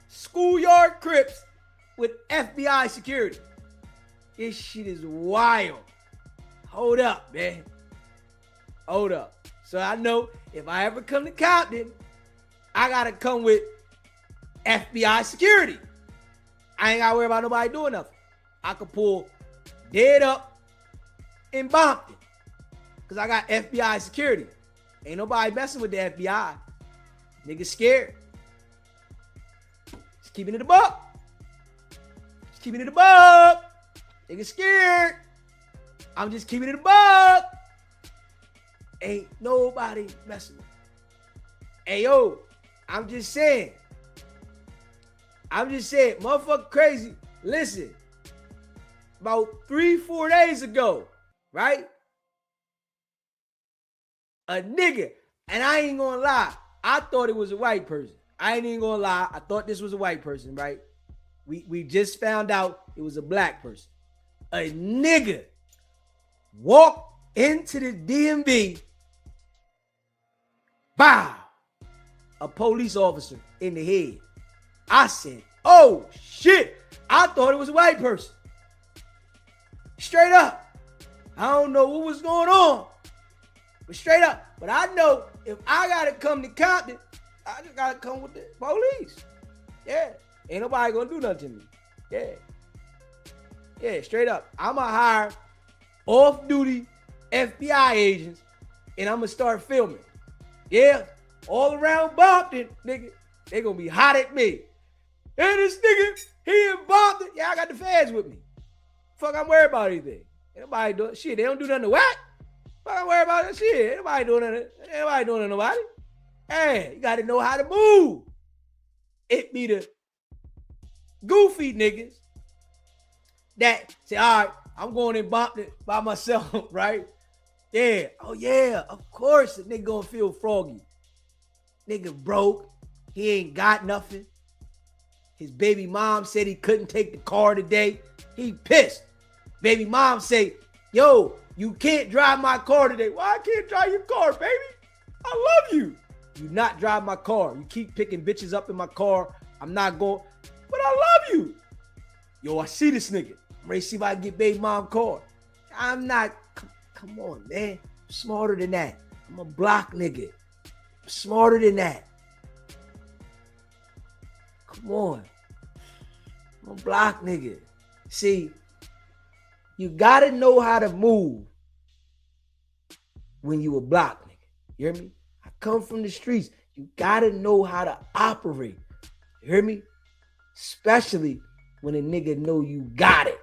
schoolyard Crips with FBI security. This shit is wild. Hold up, man. Hold up. So I know if I ever come to Compton, I gotta come with FBI security. I ain't gotta worry about nobody doing nothing. I could pull dead up in Bompton because I got FBI security. Ain't nobody messing with the FBI. Niggas scared. Just keeping it a buck. Just keeping it a buck. Niggas scared. I'm just keeping it a buck. Ain't nobody messing with me. Hey, yo, I'm just saying, motherfucker crazy. Listen, about 3-4 days ago, right? A nigga, and I ain't gonna lie, I thought it was a white person. I ain't even gonna lie, I thought this was a white person, right? We just found out it was a black person. A nigga walked into the DMV, bow, a police officer in the head. I said, oh shit, I thought it was a white person. Straight up. I don't know what was going on, but straight up. But I know if I gotta come to Compton, I just gotta come with the police. Yeah, ain't nobody gonna do nothing to me. Yeah, straight up. I'ma hire off-duty FBI agents and I'ma start filming. Yeah, all around Bompton, nigga, they gonna be hot at me. And this nigga, he in Bompton. Yeah, I got the feds with me. Fuck, I'm worried about anything. Ain't nobody doing shit. They don't do nothing to Wack. Fuck, I'm worried about that shit. Ain't nobody doing nothing. Ain't nobody doing nothing to nobody. Hey, you gotta know how to move. It be the goofy niggas that say, all right, I'm going in Bompton by myself, right? Yeah. Oh yeah, of course the nigga gonna feel froggy. Nigga broke. He ain't got nothing. His baby mom said he couldn't take the car today. He pissed. Baby mom say, yo, you can't drive my car today. Why I can't drive your car, baby? I love you. You not drive my car. You keep picking bitches up in my car. I'm not going, but I love you. Yo, I see this nigga. I'm ready to see if I can get baby mom car. I'm not, come on, man. I'm smarter than that. I'm a block nigga. I'm smarter than that. Come on. I'm a block nigga. See, you gotta know how to move when you a block nigga. You hear me? I come from the streets. You gotta know how to operate. You hear me? Especially when a nigga know you got it.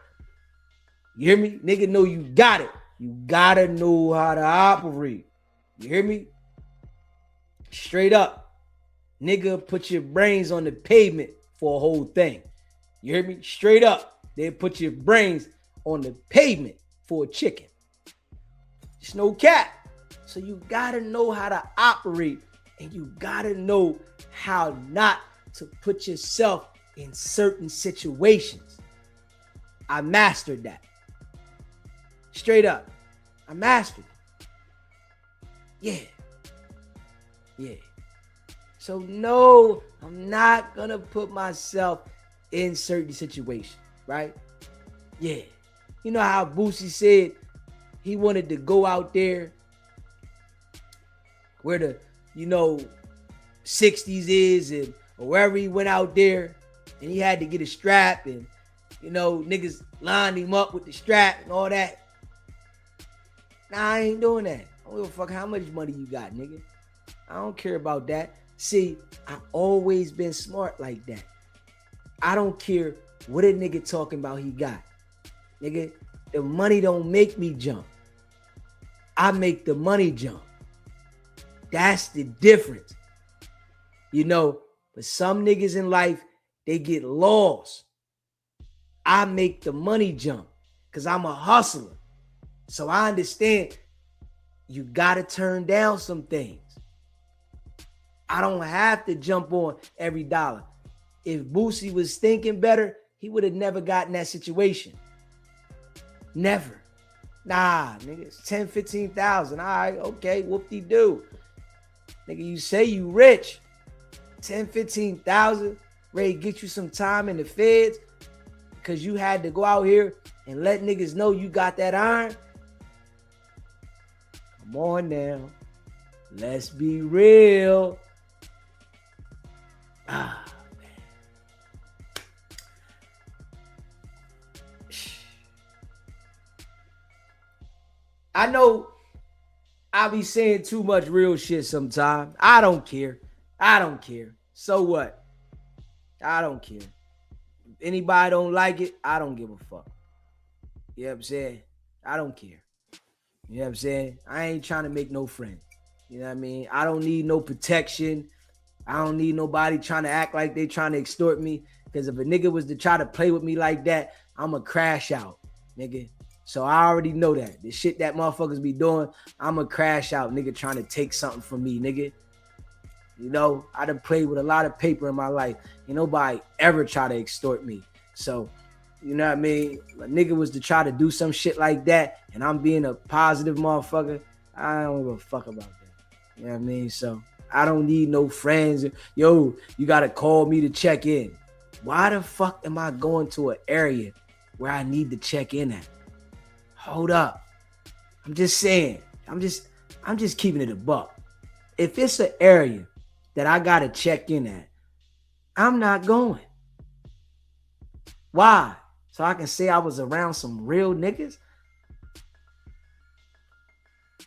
You hear me? Nigga know you got it. You gotta know how to operate. You hear me? Straight up. Nigga, put your brains on the pavement for a whole thing. You hear me? Straight up. They put your brains on the pavement for a chicken. It's no cap. So you gotta know how to operate and you gotta know how not to put yourself in certain situations. I mastered that. Straight up. I mastered it. Yeah. So no, I'm not gonna put myself in certain situations, right? Yeah. You know how Boosie said he wanted to go out there where the, 60s is and or wherever he went out there and he had to get a strap and, niggas lined him up with the strap and all that. Nah, I ain't doing that. I don't give a fuck how much money you got, nigga. I don't care about that. See, I always been smart like that. I don't care what a nigga talking about he got. Nigga, the money don't make me jump. I make the money jump. That's the difference. But some niggas in life, they get lost. I make the money jump because I'm a hustler. So I understand you got to turn down some things. I don't have to jump on every dollar. If Boosie was thinking better, he would have never gotten that situation. Never. Nah, nigga, it's 10, 15,000. All right, okay, whoop-de-doo. Nigga, you say you rich. 10, 15,000. ready to get you some time in the feds because you had to go out here and let niggas know you got that iron. Come on now. Let's be real. Ah, man. I know I be saying too much real shit sometimes. I don't care. So what? I don't care. If anybody don't like it, I don't give a fuck. You know what I'm saying? I don't care. You know what I'm saying? I ain't trying to make no friends. You know what I mean? I don't need no protection. I don't need nobody trying to act like they trying to extort me. Because if a nigga was to try to play with me like that, I'ma crash out, nigga. So I already know that. The shit that motherfuckers be doing, I'ma crash out, nigga, trying to take something from me, nigga. You know, I done played with a lot of paper in my life. Ain't nobody ever try to extort me. So, you know what I mean? A nigga was to try to do some shit like that, and I'm being a positive motherfucker, I don't give a fuck about that. You know what I mean? So I don't need no friends. Yo, you gotta call me to check in. Why the fuck am I going to an area where I need to check in at? Hold up. I'm just saying. I'm just keeping it a buck. If it's an area that I gotta check in at, I'm not going. Why? So I can say I was around some real niggas?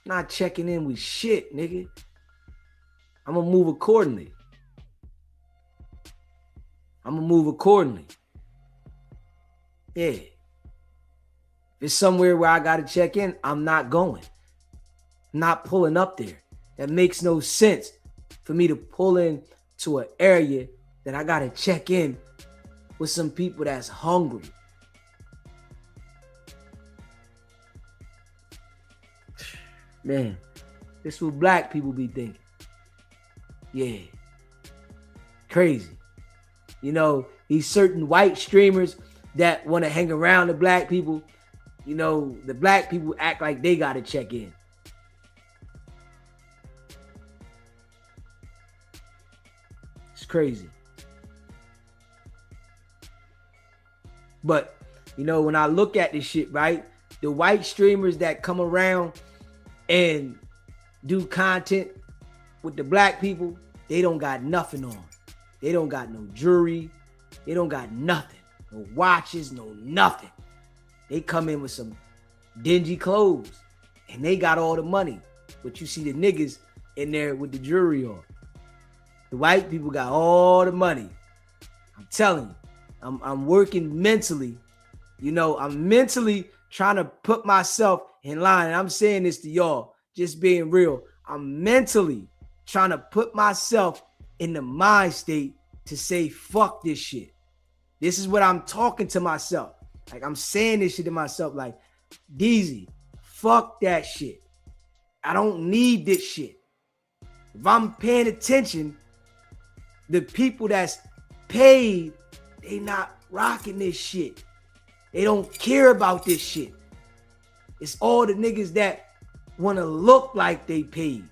Not checking in with shit, nigga. I'm gonna move accordingly. Yeah. If it's somewhere where I gotta check in, I'm not going. I'm not pulling up there. That makes no sense for me to pull in to an area that I gotta check in with some people that's hungry. Man, this is what black people be thinking. Yeah. Crazy. You know, these certain white streamers that want to hang around the black people, you know, the black people act like they got to check in. It's crazy. But, you know, when I look at this shit, right, the white streamers that come around and do content with the black people, they don't got nothing on. They don't got no jewelry. They don't got nothing. No watches, no nothing. They come in with some dingy clothes and they got all the money. But you see the niggas in there with the jewelry on. The white people got all the money. I'm telling you, I'm working mentally. You know, I'm mentally trying to put myself in line. And I'm saying this to y'all, just being real. I'm mentally trying to put myself in the mind state to say, fuck this shit. This is what I'm talking to myself. Like, I'm saying this shit to myself, like, Deezy, fuck that shit. I don't need this shit. If I'm paying attention, the people that's paid, they not rocking this shit. They don't care about this shit. It's all the niggas that want to look like they paid.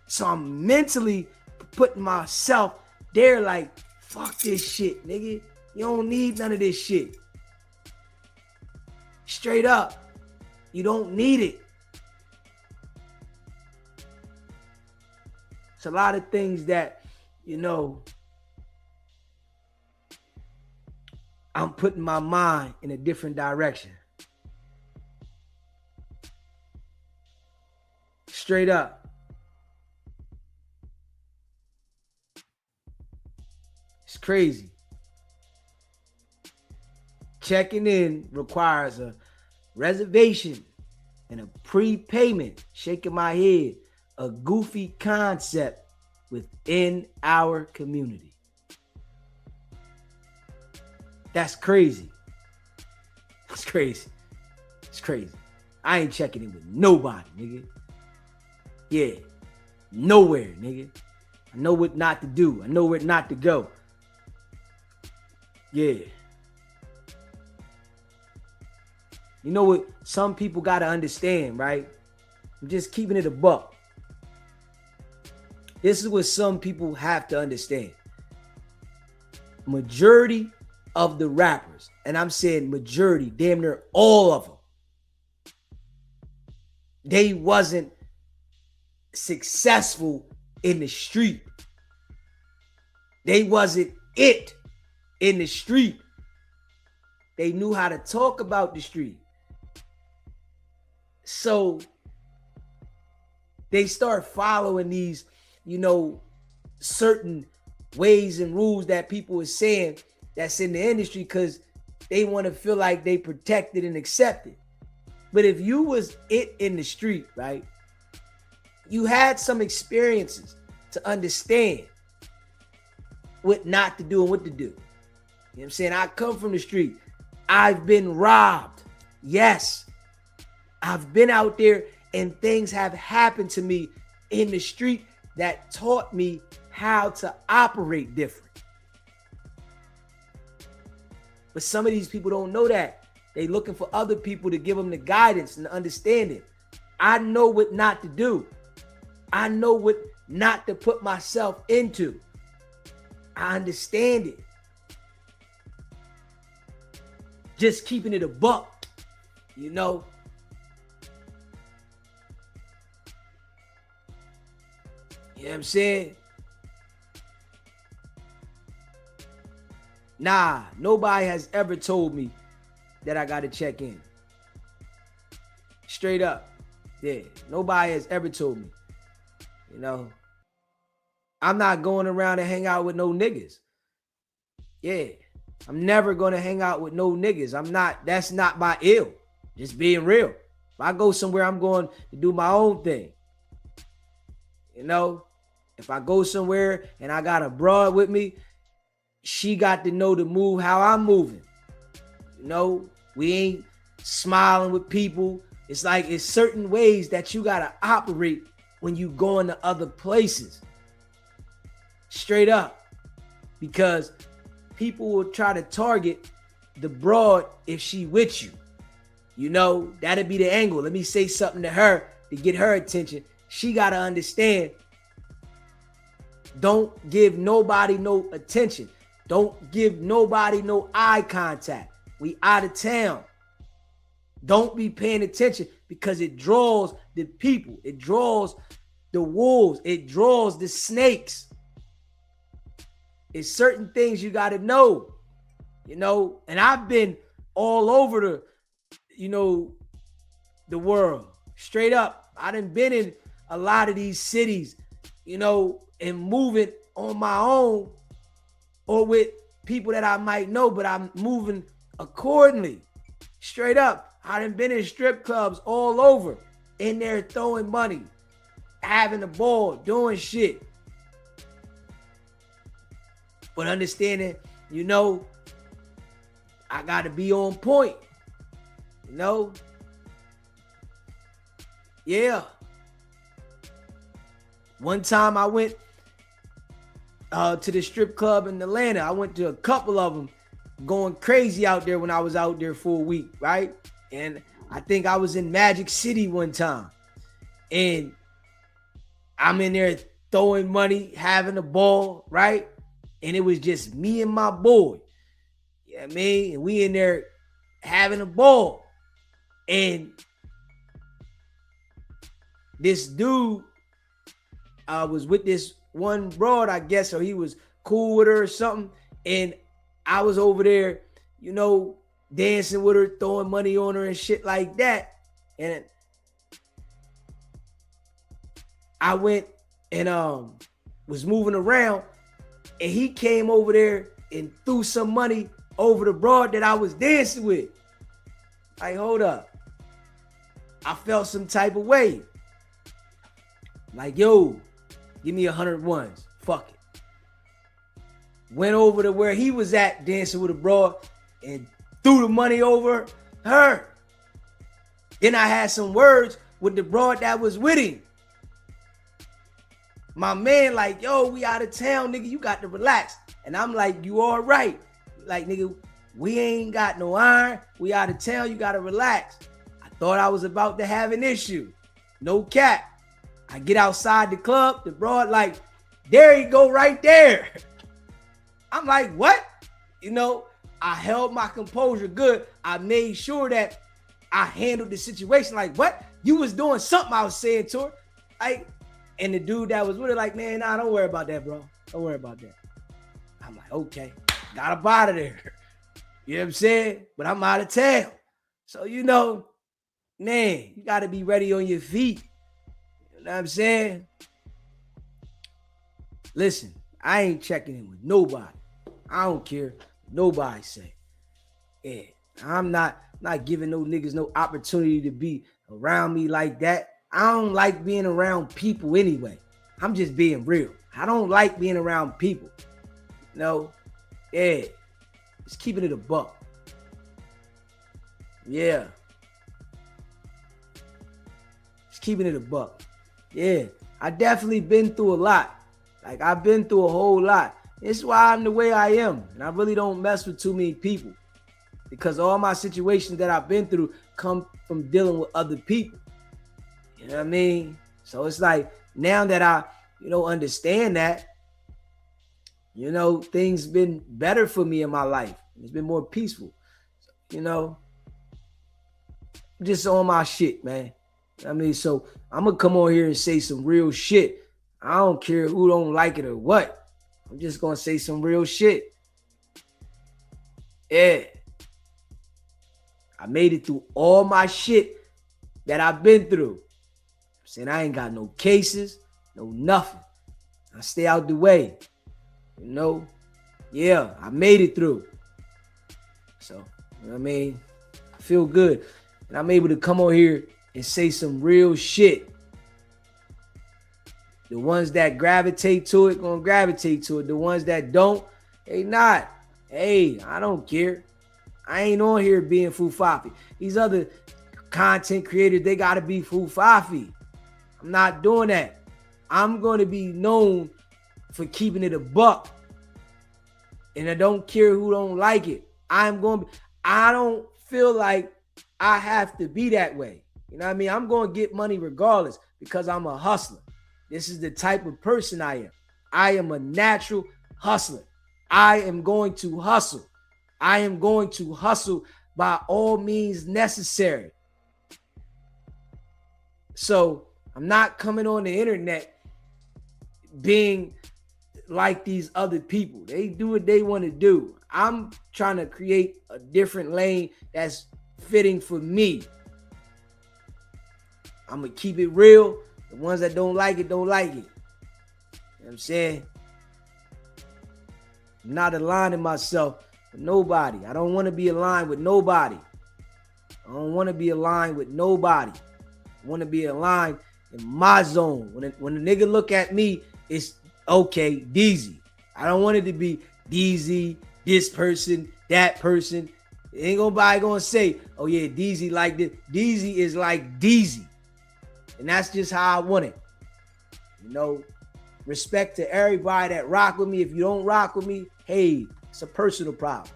So I'm mentally putting myself there like, fuck this shit, nigga. You don't need none of this shit. Straight up. You don't need it. It's a lot of things that, you know, I'm putting my mind in a different direction. Straight up. It's crazy. Checking in requires a reservation and a prepayment. Shaking my head. A goofy concept within our community. That's crazy. It's crazy. It's crazy. I ain't checking in with nobody, nigga. Yeah. Nowhere, nigga. I know what not to do. I know where not to go. Yeah. You know what some people got to understand, right? I'm just keeping it a buck. This is what some people have to understand. majority of the rappers, and I'm saying majority, damn near all of them, they wasn't successful in the street. They wasn't it in the street. They knew how to talk about the street. So they start following these, certain ways and rules that people are saying that's in the industry because they want to feel like they protected and accepted. But if you was it in the street, right, you had some experiences to understand what not to do and what to do. You know what I'm saying? I come from the street. I've been robbed. Yes. I've been out there and things have happened to me in the street that taught me how to operate different. But some of these people don't know that. They looking for other people to give them the guidance and the understanding. I know what not to do. I know what not to put myself into. I understand it. Just keeping it a buck, You know what I'm saying? Nah, nobody has ever told me that I got to check in. Straight up. Yeah, nobody has ever told me. You know, I'm not going around and hang out with no niggas. Yeah, I'm never going to hang out with no niggas. That's not my ill. Just being real. If I go somewhere, I'm going to do my own thing. You know, if I go somewhere and I got a broad with me, she got to know to move how I'm moving. You know, we ain't smiling with people. It's like it's certain ways that you got to operate when you go into other places. Straight up. Because people will try to target the broad if she with you. You know, that'd be the angle. Let me say something to her to get her attention. She got to understand. Don't give nobody no attention. Don't give nobody no eye contact. We out of town. Don't be paying attention because it draws the people. It draws the wolves. It draws the snakes. It's certain things you got to know, you know, and I've been all over the world. Straight up. I done been in a lot of these cities, you know, and moving on my own or with people that I might know, but I'm moving accordingly. Straight up. I done been in strip clubs all over, in there throwing money, having a ball, doing shit. But understanding, you know, I got to be on point, you know? Yeah. One time I went to the strip club in Atlanta. I went to a couple of them, going crazy out there when I was out there for a week, right? And I think I was in Magic City one time. And I'm in there throwing money, having a ball, right? And it was just me and my boy. You know what I mean? And we in there having a ball. And this dude was with this one broad, I guess, or he was cool with her or something. And I was over there, you know, dancing with her, throwing money on her and shit like that. And I went and was moving around, and he came over there and threw some money over the broad that I was dancing with. Like, hold up. I felt some type of way. Like, yo, give me 100 ones. Fuck it. Went over to where he was at dancing with a broad and threw the money over her. Then I had some words with the broad that was with him. My man like, yo, we out of town, nigga. You got to relax. And I'm like, you all right. Like, nigga, we ain't got no iron. We out of town. You got to relax. I thought I was about to have an issue. No cap. I get outside the club. The broad like, there you go right there. I'm like, what? You know, I held my composure good. I made sure that I handled the situation. Like, what? You was doing something, I was saying to her. Like, and the dude that was with her, like, man, nah, don't worry about that, bro. Don't worry about that. I'm like, okay, got up out of there. You know what I'm saying? But I'm out of town. So, you know, man, you got to be ready on your feet. You know what I'm saying? Listen, I ain't checking in with nobody. I don't care what nobody say. Yeah, I'm not giving no niggas no opportunity to be around me like that. I don't like being around people anyway. I'm just being real. I don't like being around people. No, yeah, just keeping it a buck. Yeah, just keeping it a buck. Yeah, I definitely been through a lot. Like, I've been through a whole lot. This is why I'm the way I am. And I really don't mess with too many people. Because all my situations that I've been through come from dealing with other people. You know what I mean? So it's like, now that I, understand that, things been better for me in my life. It's been more peaceful. Just on my shit, man. I mean, so I'm going to come on here and say some real shit. I don't care who don't like it or what. I'm just going to say some real shit. Yeah. I made it through all my shit that I've been through. I'm saying I ain't got no cases, no nothing. I stay out the way. Yeah, I made it through. So, you know what I mean? I feel good. And I'm able to come on here and say some real shit. The ones that gravitate to it, gonna gravitate to it. The ones that don't, they not. Hey, I don't care. I ain't on here being foofafi. These other content creators, they gotta be foofafi. I'm not doing that. I'm gonna be known for keeping it a buck. And I don't care who don't like it. I don't feel like I have to be that way. You know what I mean? I'm gonna get money regardless because I'm a hustler. This is the type of person I am. I am a natural hustler. I am going to hustle. I am going to hustle by all means necessary. So I'm not coming on the internet being like these other people. They do what they want to do. I'm trying to create a different lane that's fitting for me. I'm going to keep it real. The ones that don't like it, don't like it. You know what I'm saying? I'm not aligning myself with nobody. I don't want to be aligned with nobody. I don't want to be aligned with nobody. I want to be aligned in my zone. When a nigga look at me, it's okay, Deezy. I don't want it to be Deezy, this person, that person. Ain't nobody gonna say, oh yeah, Deezy like this. Deezy is like Deezy. And that's just how I want it. Respect to everybody that rock with me. If you don't rock with me, hey, it's a personal problem.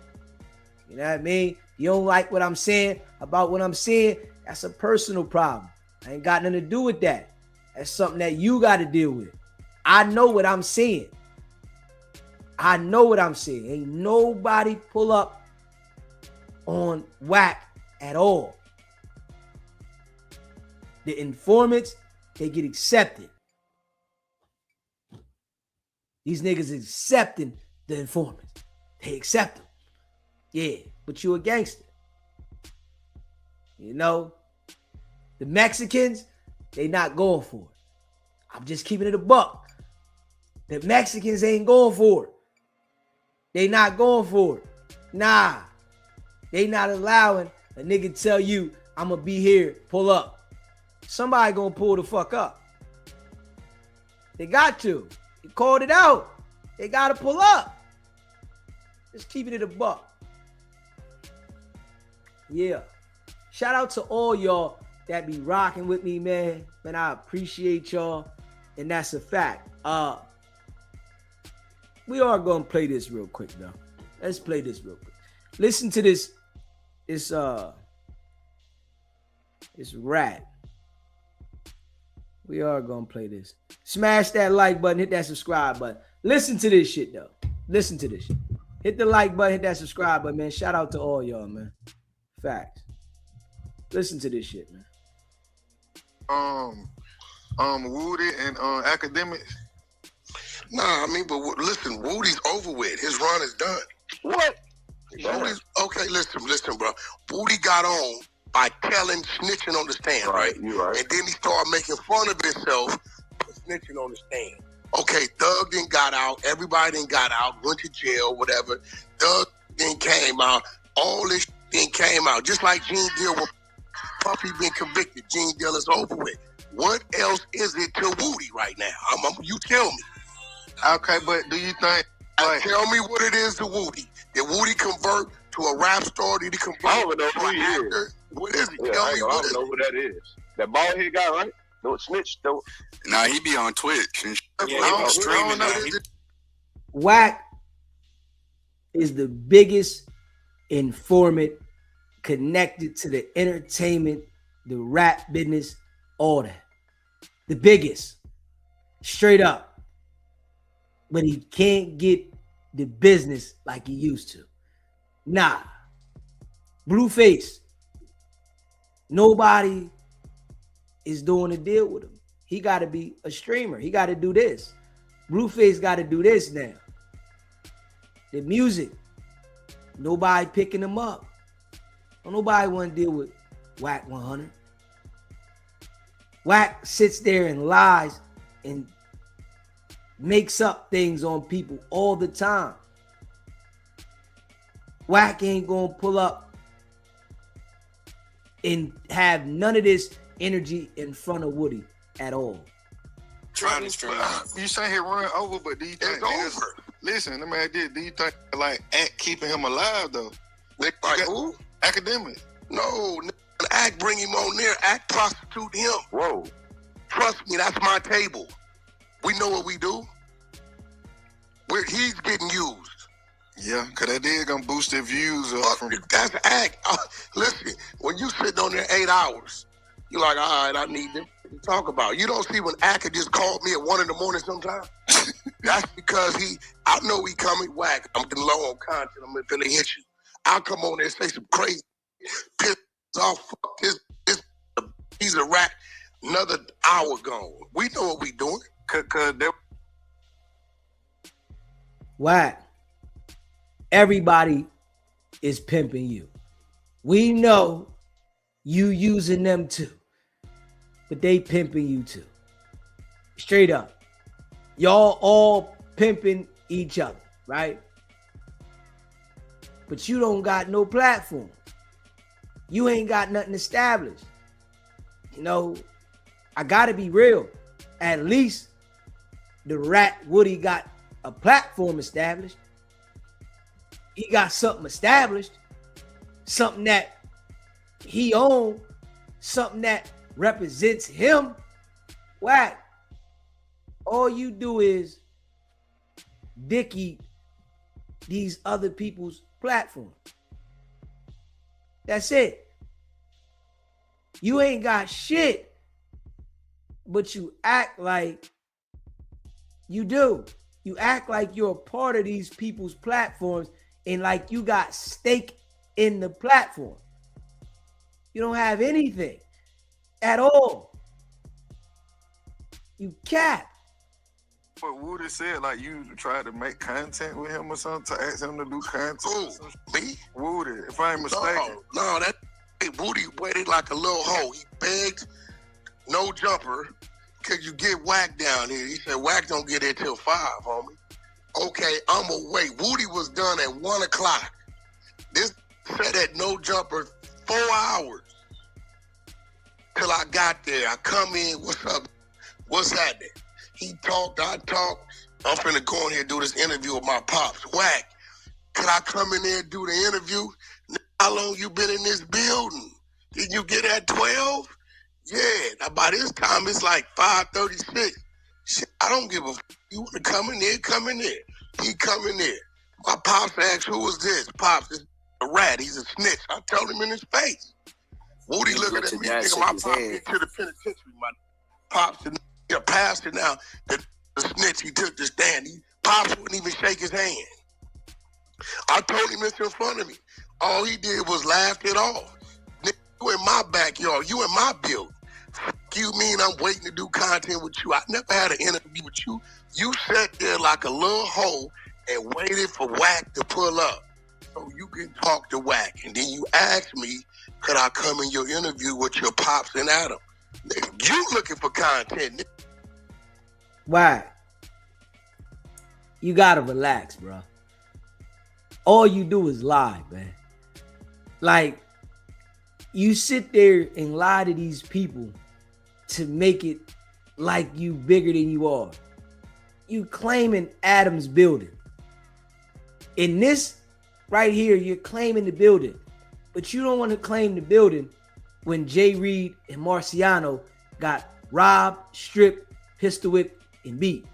You know what I mean? You don't like what I'm saying about what I'm saying, that's a personal problem. I ain't got nothing to do with that. That's something that you got to deal with. I know what I'm saying. I know what I'm saying. Ain't nobody pull up on Wack at all. The informants, they get accepted. These niggas accepting the informants. They accept them. Yeah, but you a gangster. The Mexicans, they not going for it. I'm just keeping it a buck. The Mexicans ain't going for it. They not going for it. Nah. They not allowing a nigga tell you, I'm going to be here, pull up. Somebody going to pull the fuck up. They got to. They called it out. They got to pull up. Just keeping it a buck. Yeah. Shout out to all y'all that be rocking with me, man. Man, I appreciate y'all. And that's a fact. We are going to play this real quick, though. Let's play this real quick. Listen to this. It's rat. We are going to play this. Smash that like button. Hit that subscribe button. Listen to this shit, though. Listen to this shit. Hit the like button, hit that subscribe button, man. Shout out to all y'all, man. Facts. Listen to this shit, man. Woody and academics. Nah, I mean, but listen, Woody's over with. His run is done. What? Woody's okay. Listen, bro. Woody got on by snitching on the stand, right? You right. And then he started making fun of himself for snitching on the stand. Okay, Thug then got out. Everybody then got out, went to jail, whatever. Thug then came out. All this then came out. Just like Gene Deal, Puffy been convicted. Gene Deal is over with. What else is it to Woody right now? You tell me. Okay, but do you think? Tell me what it is to Woody. Did Woody convert to a rap star? Did he convert I don't know to who an he actor? is. What is it? Yeah, Tell me I what don't know who that is. That bald head guy, right? No snitch though. Nah, he be on Twitch and Yeah, he be streaming now. Wack is the biggest informant connected to the entertainment, the rap business, all that. The biggest. Straight up. But he can't get the business like he used to. Nah. Blueface. Nobody is doing a deal with him. He got to be a streamer. He got to do this. Blueface got to do this now. The music. Nobody picking him up. Don't nobody want to deal with Wack100. Wack sits there and lies and makes up things on people all the time. Wack ain't gonna pull up and have none of this energy in front of Woody at all. Trying to stream. You say he run over, but do you think it's over? Listen, let me ask this. Do you think like Act keeping him alive though? Like who? Academic. No, Act bring him on there. Act prostitute him. Whoa. Trust me, that's my table. We know what we do. He's getting used. Yeah, because that is going to boost their views up. That's Act. Listen, when you sit on there 8 hours, you're like, all right, I need them to talk about. You don't see when Act just called me at 1 in the morning sometimes? That's because I know he coming. Wack, I'm getting low on content. I'm finna hit you. I'll come on there and say some crazy piss off. Fuck this. He's a rat. Another hour gone. We know what we doing. Wack. Everybody is pimping you. We know you using them too. But they pimping you too. Straight up. Y'all all pimping each other, right? But you don't got no platform. You ain't got nothing established. You know, I gotta be real. At least the rat Woody got a platform established. He got something established, something that he owns, something that represents him. Wack, all you do is dicky these other people's platforms. That's it. You ain't got shit, but you act like you do. You act like you're a part of these people's platforms and like you got stake in the platform. You don't have anything at all. You cap. But Woody said, like, you tried to make content with him or something, to ask him to do content. Who? Me? Woody, if I ain't mistaken. No, Woody waited like a little hoe. He begged, no jumper, could you get Wack down here? He said, Wack don't get there till 5, homie. Okay, I'm gonna wait. Woody was done at 1 o'clock. This said at no jumper 4 hours till I got there. I come in, what's up? What's happening? He talked, I talked. I'm finna go in here and do this interview with my pops. Wack, could I come in there and do the interview? How long you been in this building? Did you get at 12? Yeah, now by this time it's like 5:36. Shit, I don't give a f. You want to come in there? Come in there. He come in there. My pops asked, who was this? Pops, this is a rat. He's a snitch. I told him in his face. Woody looking at me, thinking my pops get to the penitentiary. My pops is a pastor now. The snitch, he took the stand. Pops wouldn't even shake his hand. I told him it's in front of me. All he did was laugh it off. Nigga, you in my backyard. You in my building. You mean I'm waiting to do content with you? I never had an interview with you. You sat there like a little hoe and waited for Wack to pull up so you can talk to Wack. And then you asked me, could I come in your interview with your pops and Adam? Nigga, you looking for content. Nigga. Wack, you gotta relax, bro. All you do is lie, man. Like, you sit there and lie to these people to make it like you bigger than you are. You claiming Adam's building. In this right here, you're claiming the building. But you don't want to claim the building when Jay Reed and Marciano got robbed, stripped, pistol whipped, and beat.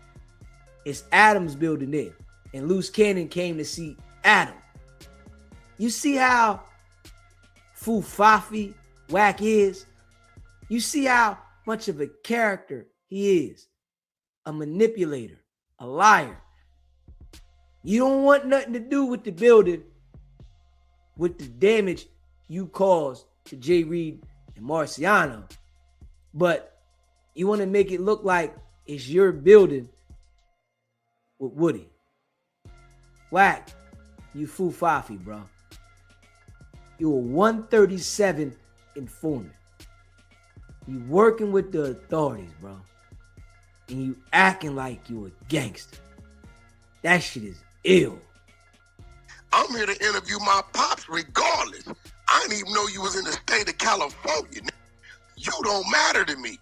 It's Adam's building there. And Loose Cannon came to see Adam. You see how Fufafi Wack is? You see how much of a character he is? A manipulator, a liar. You don't want nothing to do with the building, with the damage you caused to Jay Reed and Marciano. But you want to make it look like it's your building with Woody. Wack, you Fufafi, bro. You a 137 informant. You working with the authorities, bro. And you acting like you a gangster. That shit is ill. I'm here to interview my pops regardless. I didn't even know you was in the state of California. You don't matter to me.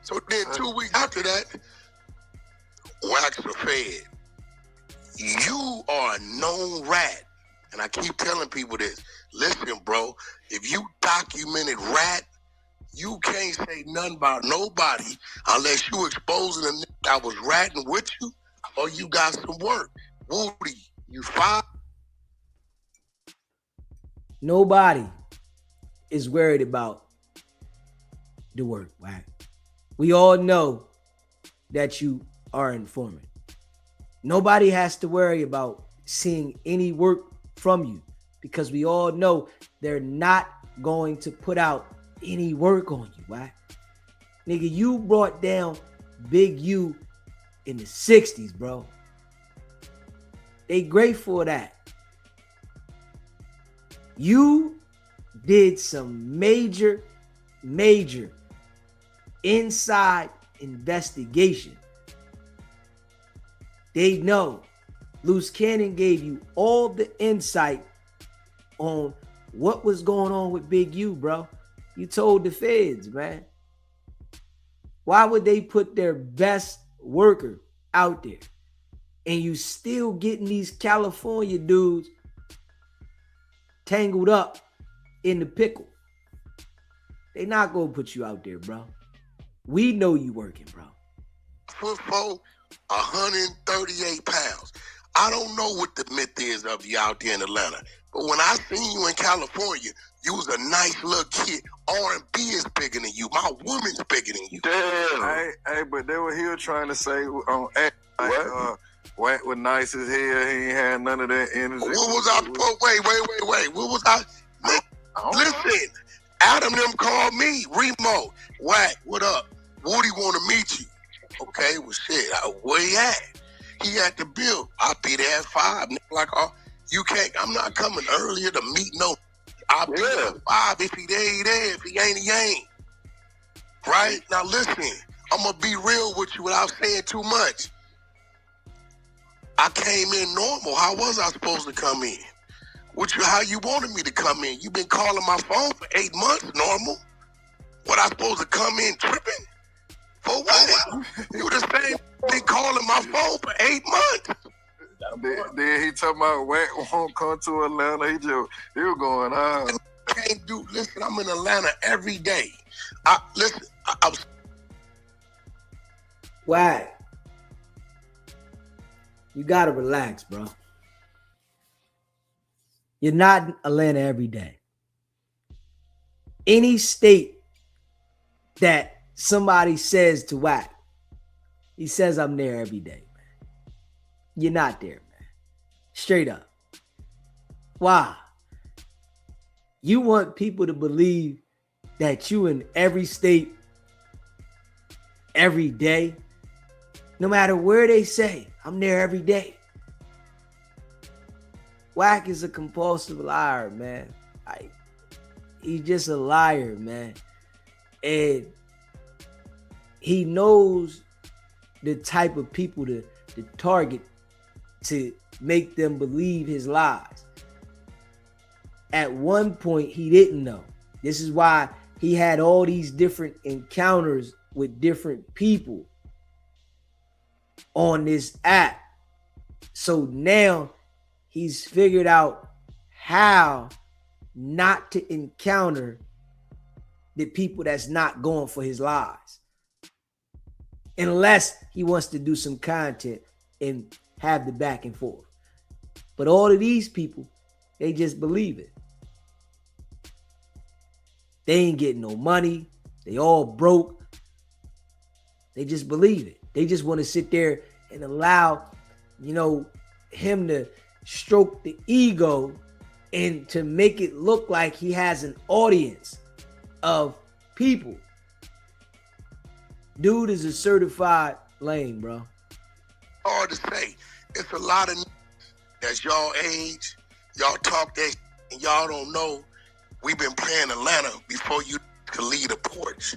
So then 2 weeks after that, Wack's a fed. You are a known rat. And I keep telling people this. Listen, bro, if you documented rat, you can't say nothing about nobody unless you exposing a nigga that was ratting with you or you got some work. Woody, you fired? Nobody is worried about the work, Wack. We all know that you are an informant. Nobody has to worry about seeing any work from you because we all know they're not going to put out any work on you, Wack. Nigga, you brought down Big U in the 60s, bro. They grateful for that. You did some major inside investigation. They know Loose Cannon gave you all the insight on what was going on with Big U, bro. You told the feds, man. Why would they put their best worker out there? And you still getting these California dudes tangled up in the pickle. They not gonna put you out there, bro. We know you working, bro. 6'4", 138 pounds. I don't know what the myth is of you out there in Atlanta, but when I seen you in California, you was a nice little kid. R&B is bigger than you. My woman's bigger than you. Damn. Hey, but they were here trying to say on what? Wack was nice as hell. He ain't had none of that energy. What was I? Wait. What was I? Listen, Adam them called me. Remo, Wack, what up? Woody want to meet you. Okay, well shit. Where he at? He at the bill. I'll be there at 5. Like, you can't. I'm not coming earlier to meet no. I'll be there at 5. If he there, he there. If he ain't, he ain't. Right? Now listen, I'm gonna be real with you without saying too much. I came in normal. How was I supposed to come in? How you wanted me to come in? You been calling my phone for 8 months, normal. What, I supposed to come in tripping? For what? You the same been calling my phone for 8 months. Then he talking about Wack won't come to Atlanta. He was going on. Can't do. Listen, I'm in Atlanta every day. Wack. You gotta relax, bro. You're not in Atlanta every day. Any state that somebody says to Wack, he says, I'm there every day, man. You're not there, man. Straight up. Why? You want people to believe that you in every state, every day, no matter where they say, I'm there every day. Wack is a compulsive liar, man. He's just a liar, man. And he knows the type of people to target to make them believe his lies. At one point, he didn't know. This is why he had all these different encounters with different people on this app. So now he's figured out how not to encounter the people that's not going for his lies. Unless he wants to do some content and have the back and forth. But all of these people, they just believe it. They ain't getting no money. They all broke. They just believe it. They just want to sit there and allow, him to stroke the ego and to make it look like he has an audience of people. Dude is a certified lame, bro. Hard to say. It's a lot of that's y'all age. Y'all talk that and y'all don't know. We've been playing Atlanta before you could leave the porch.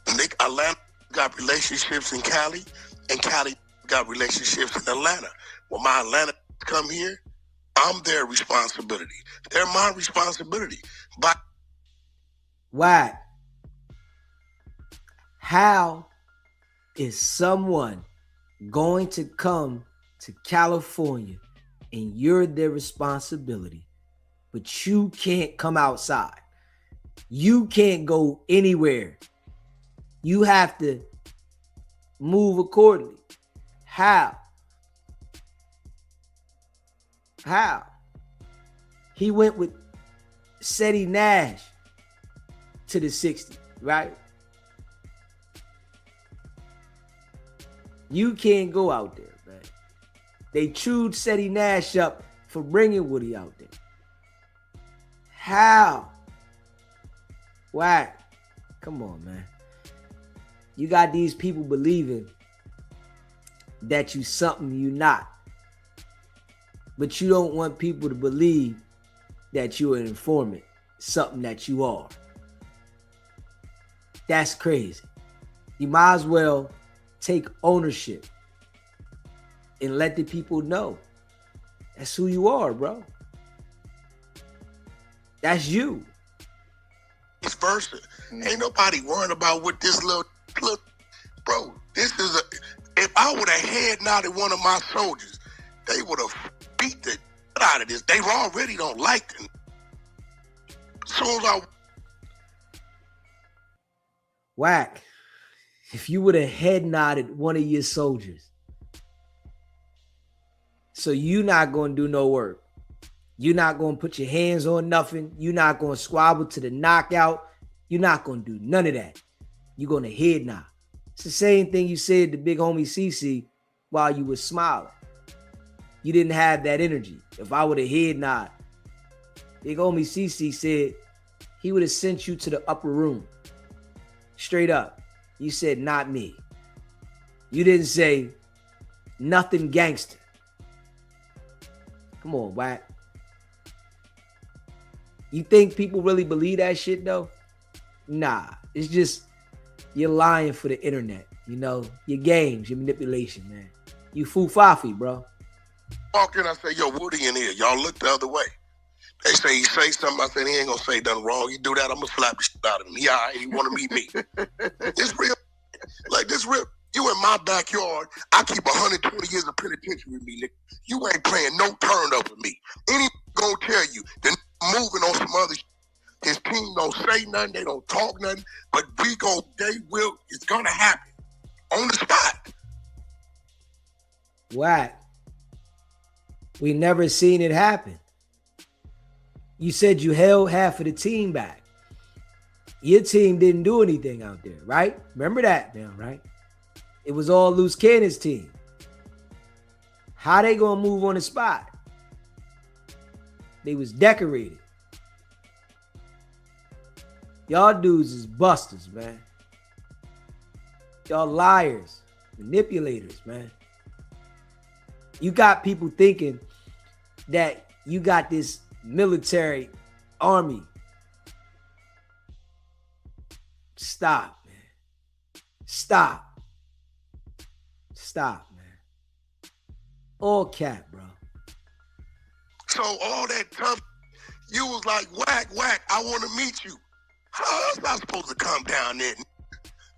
Atlanta got relationships in Cali, and Cali got relationships in Atlanta. When my Atlanta come here, I'm their responsibility. They're my responsibility. But why? How is someone going to come to California and you're their responsibility, but you can't come outside? You can't go anywhere. You have to move accordingly. How? He went with Seti Nash to the 60, right? You can't go out there, man. They chewed Seti Nash up for bringing Woody out there. How? Why? Come on, man. You got these people believing that you something you not. But you don't want people to believe that you're an informant, something that you are. That's crazy. You might as well take ownership and let the people know that's who you are, bro. That's you. Vice versa. Ain't nobody worrying about what this little bro. This is if I would have head nodded one of my soldiers, they would have beat the out of this. They already don't like them. As soon as I Wack, if you would have head nodded one of your soldiers, so you're not going to do no work. You're not going to put your hands on nothing. You're not going to squabble to the knockout. You're not going to do none of that. You're going to head nod. It's the same thing you said to big homie CC while you were smiling. You didn't have that energy. If I would have head nod, big homie CC said he would have sent you to the upper room. Straight up. You said, not me. You didn't say nothing gangster. Come on, Wack. You think people really believe that shit, though? Nah. It's just you're lying for the internet. Your games, your manipulation, man. You foo-fafi, bro. walk in, I say, yo, Woody in here. Y'all look the other way. They say he say something. I said, he ain't gonna say nothing wrong. You do that, I'm gonna slap the shit out of him. He all right, he wanna meet me. It's real. Like, this real. You in my backyard, I keep 120 years of penitentiary with me, nigga. You ain't playing no turn up with me. Any gonna tell you, then moving on some other shit. His team don't say nothing, they don't talk nothing, but it's gonna happen. On the spot. Wack. We never seen it happen. You said you held half of the team back. Your team didn't do anything out there, right? Remember that now, right? It was all Loose Cannon's team. How they gonna move on the spot? They was decorated. Y'all dudes is busters, man. Y'all liars, manipulators, man. You got people thinking that you got this military army. Stop, man. Stop. Stop, man. All cap, bro. So all that tough, you was like, Wack, I want to meet you. How else I supposed to come down there?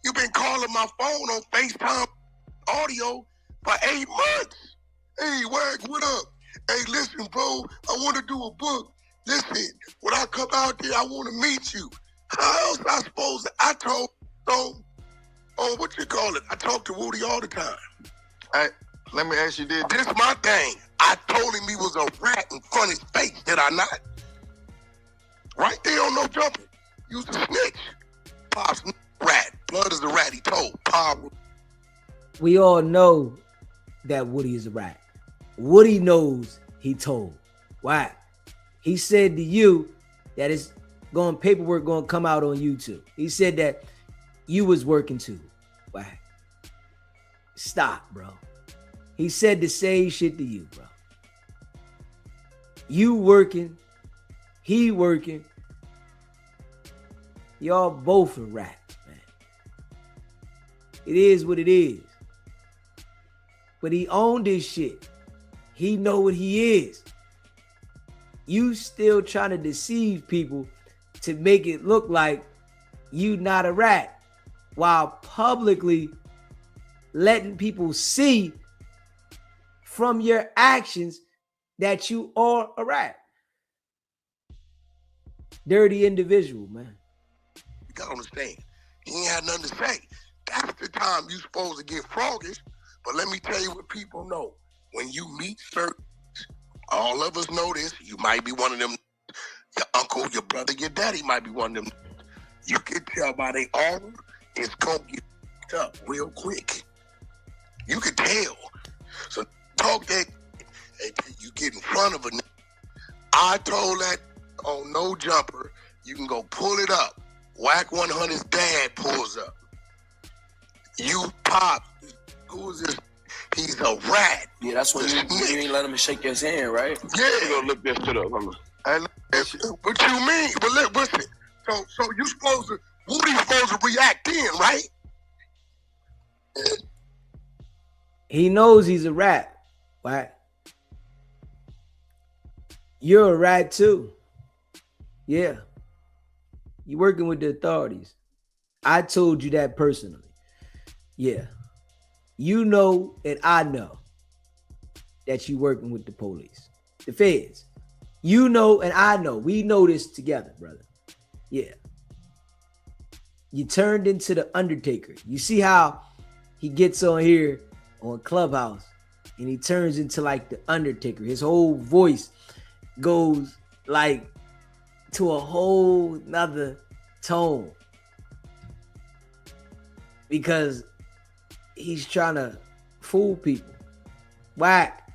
You been calling my phone on FaceTime audio for 8 months. Hey, Wack, what up? Hey, listen, bro, I want to do a book. Listen, when I come out there, I want to meet you. How else I supposed to? I told, what you call it? I talk to Woody all the time. Hey, let me ask you this. This my thing. I told him he was a rat in front of his face, did I not? Right there on No Jumper. You was a snitch. Pop's rat. Blood is a rat, he told. Pop. We all know that Woody is a rat. Woody knows he told. Why? He said to you that it's paperwork gonna come out on YouTube. He said that you was working too. Why? Stop, bro. He said the same shit to you, bro. You working, he working. Y'all both are rats, man. It is what it is. But he owned this shit. He know what he is. You still trying to deceive people to make it look like you not a rat, while publicly letting people see from your actions that you are a rat. Dirty individual, man. You gotta understand, he ain't had nothing to say. That's the time you supposed to get froggish. But let me tell you what people know. When you meet certain, all of us know this. You might be one of them. Your uncle, your brother, your daddy might be one of them. You can tell by their aura, it's gonna get up real quick. You can tell. So talk that until you get in front of a. I told that on No Jumper, you can go pull it up. Wack100's dad pulls up. You Pop, who is this? He's a rat. Yeah, that's when you ain't let him shake his hand, right? Yeah. You gonna look this shit up, homie. What you mean? But listen, so you supposed to, Woody's supposed to react in, right? He knows he's a rat, right? You're a rat too. Yeah. You're working with the authorities. I told you that personally. Yeah. You know and I know that you're working with the police, the feds. You know and I know. We know this together, brother. Yeah. You turned into the Undertaker. You see how he gets on here on Clubhouse and he turns into like the Undertaker. His whole voice goes like to a whole nother tone because he's trying to fool people. Wack.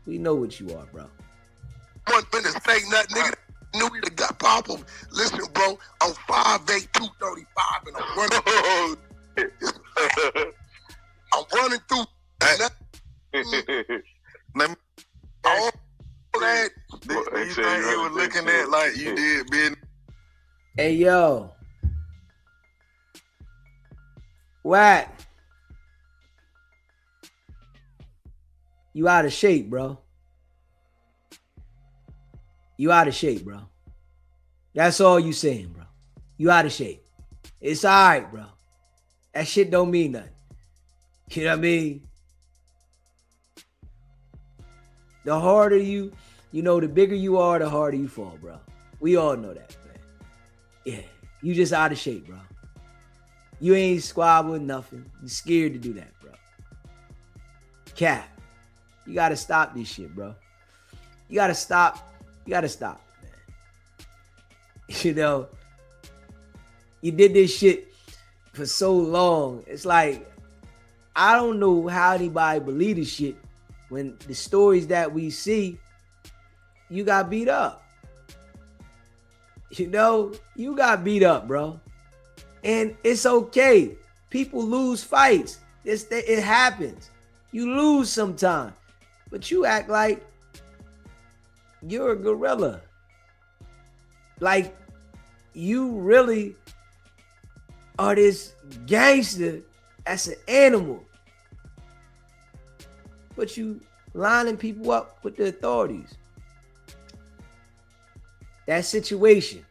We know what you are, bro. One finna say nothing, nigga. Knew he got pop him. Listen, bro, I'm 5'8", 235, and I'm running. I'm running through. Let me. All that. Do you think he was looking at like you did, Ben? Hey, yo. Wack. You out of shape, bro. You out of shape, bro. That's all you saying, bro. You out of shape. It's all right, bro. That shit don't mean nothing. You know what I mean? The harder you know, the bigger you are, the harder you fall, bro. We all know that, man. Yeah, you just out of shape, bro. You ain't squabbling nothing. You scared to do that, bro. Cap, you gotta stop this shit, bro. You gotta stop. You gotta stop, man. You know, you did this shit for so long. It's like, I don't know how anybody believe this shit when the stories that we see you got beat up. You know, you got beat up, bro. And it's okay. People lose fights. It happens. You lose sometimes. But you act like you're a gorilla. Like you really are this gangster that's an animal. But you lining people up with the authorities. That situation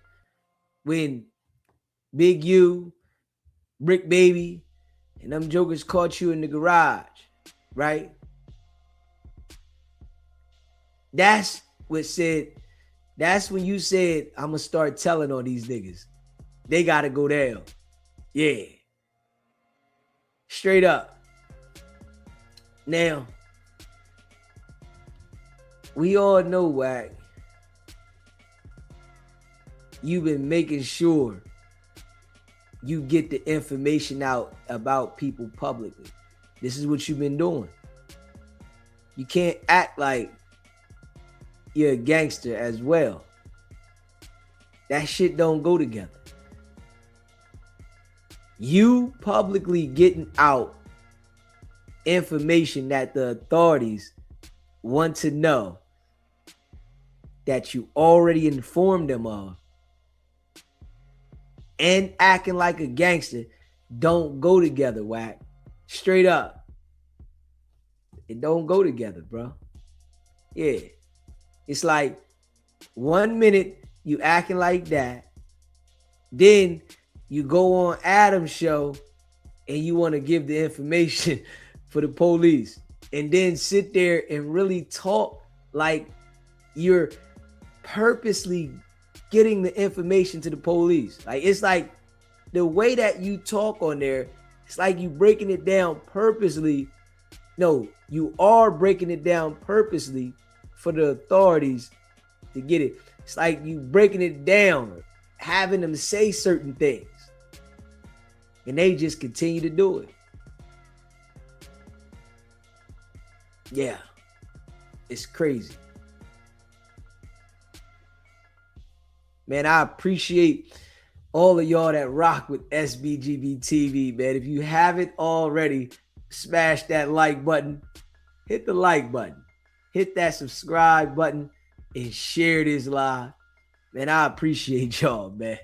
when Big U, Brick Baby, and them jokers caught you in the garage, right? That's when you said, I'm gonna start telling on these niggas. They gotta go down. Yeah. Straight up. Now, we all know, Wack, you've been making sure you get the information out about people publicly. This is what you've been doing. You can't act like you're a gangster as well. That shit don't go together. You publicly getting out information that the authorities want to know that you already informed them of and acting like a gangster don't go together, Wack. Straight up. It don't go together, bro. Yeah. It's like 1 minute you acting like that, then you go on Adam's show and you want to give the information for the police and then sit there and really talk like you're purposely getting the information to the police. Like, it's like the way that you talk on there, it's like you breaking it down purposely. No, you are breaking it down purposely for the authorities to get it. It's like you breaking it down, having them say certain things, and they just continue to do it. Yeah, it's crazy. Man, I appreciate all of y'all that rock with SBGB TV, man. If you haven't already, smash that like button. Hit the like button. Hit that subscribe button and share this live. Man, I appreciate y'all, man.